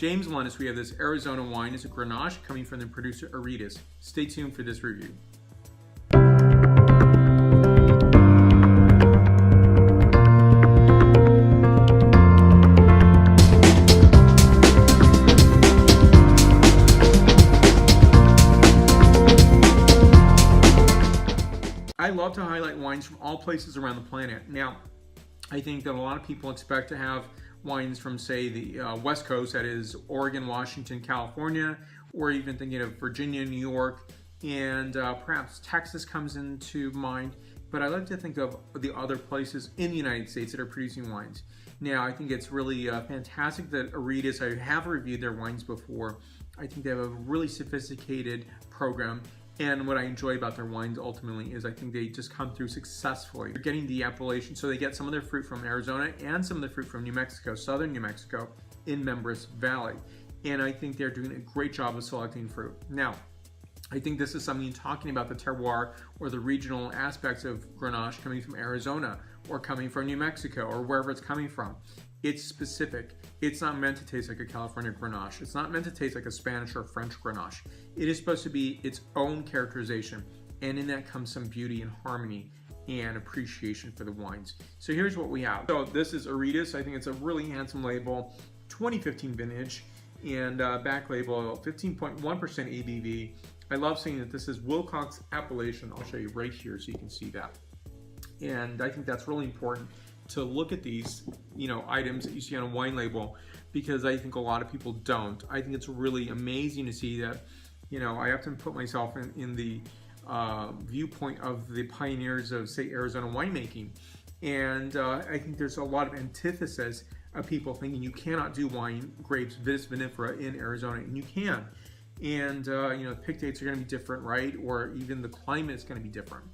James Lennis, we have this Arizona wine. It's a Grenache coming from the producer Aridus. Stay tuned for this review. I love to highlight wines from all places around the planet. Now, I think that a lot of people expect to have wines from, say, the West Coast, that is Oregon, Washington, California, or even thinking of Virginia, New York, and perhaps Texas comes into mind. But I like to think of the other places in the United States that are producing wines. Now, I think it's really fantastic that Aridus, I have reviewed their wines before. I think they have a really sophisticated program. And what I enjoy about their wines ultimately is I think they just come through successfully. They're getting the appellation, so they get some of their fruit from Arizona and some of the fruit from New Mexico, southern New Mexico, in Members Valley. And I think they're doing a great job of selecting fruit. Now, I think this is something talking about the terroir or the regional aspects of Grenache coming from Arizona or coming from New Mexico or wherever it's coming from. It's specific. It's not meant to taste like a California Grenache. It's not meant to taste like a Spanish or French Grenache. It is supposed to be its own characterization, and in that comes some beauty and harmony and appreciation for the wines. So here's what we have. So this is Aridus. I think it's a really handsome label, 2015 vintage, and back label 15.1% ABV. I love saying that this is Willcox appellation. I'll show you right here so you can see that. And I think that's really important to look at these, items that you see on a wine label, because I think a lot of people don't. I think it's really amazing to see that, I often put myself in the viewpoint of the pioneers of, say, Arizona winemaking. And I think there's a lot of antithesis of people thinking you cannot do wine grapes vitis vinifera in Arizona, and you can. And, the pick dates are going to be different, right? Or even the climate is going to be different.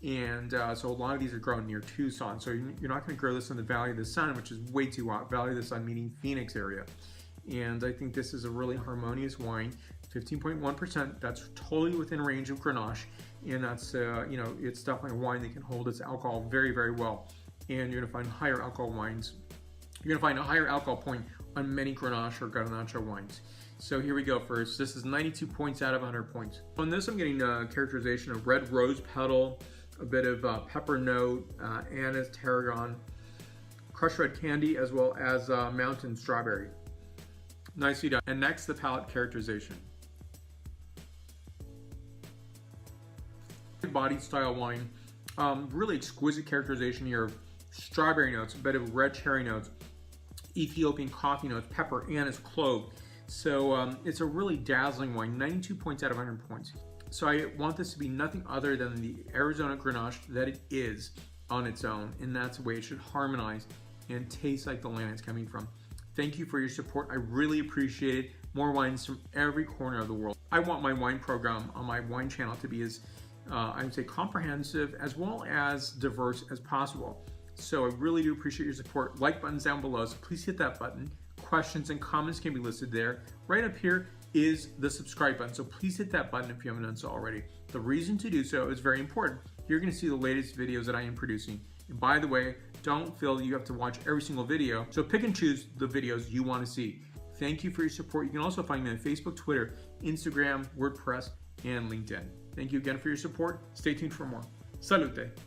And so a lot of these are grown near Tucson. So you're not going to grow this in the Valley of the Sun, which is way too hot. Valley of the Sun meaning Phoenix area. And I think this is a really harmonious wine. 15.1%, that's totally within range of Grenache. And that's, it's definitely a wine that can hold its alcohol very, very well. And you're going to find higher alcohol wines. You're going to find a higher alcohol point on many Grenache or Garnacha wines. So here we go first. This is 92 points out of 100 points. On this, I'm getting a characterization of red rose petal, a bit of pepper note, anise, tarragon, crushed red candy, as well as mountain strawberry. Nicely done. And next, the palate characterization. Body style wine. Really exquisite characterization here of strawberry notes, a bit of red cherry notes, Ethiopian coffee notes, pepper, anise, clove. So it's a really dazzling wine, 92 points out of 100 points. So I want this to be nothing other than the Arizona Grenache that it is on its own, and that's the way it should harmonize and taste like the land it's coming from. Thank you for your support. I really appreciate it. More wines from every corner of the world. I want my wine program on my wine channel to be as, I would say, comprehensive as well as diverse as possible. So I really do appreciate your support. Like button's down below, so please hit that button. Questions and comments can be listed there. Right up here is the subscribe button, so please hit that button if you haven't done so already. The reason to do so is very important. You're going to see the latest videos that I am producing. And by the way, don't feel you have to watch every single video, so pick and choose the videos you want to see. Thank you for your support. You can also find me on Facebook, Twitter, Instagram, WordPress, and LinkedIn. Thank you again for your support. Stay tuned for more. Salute!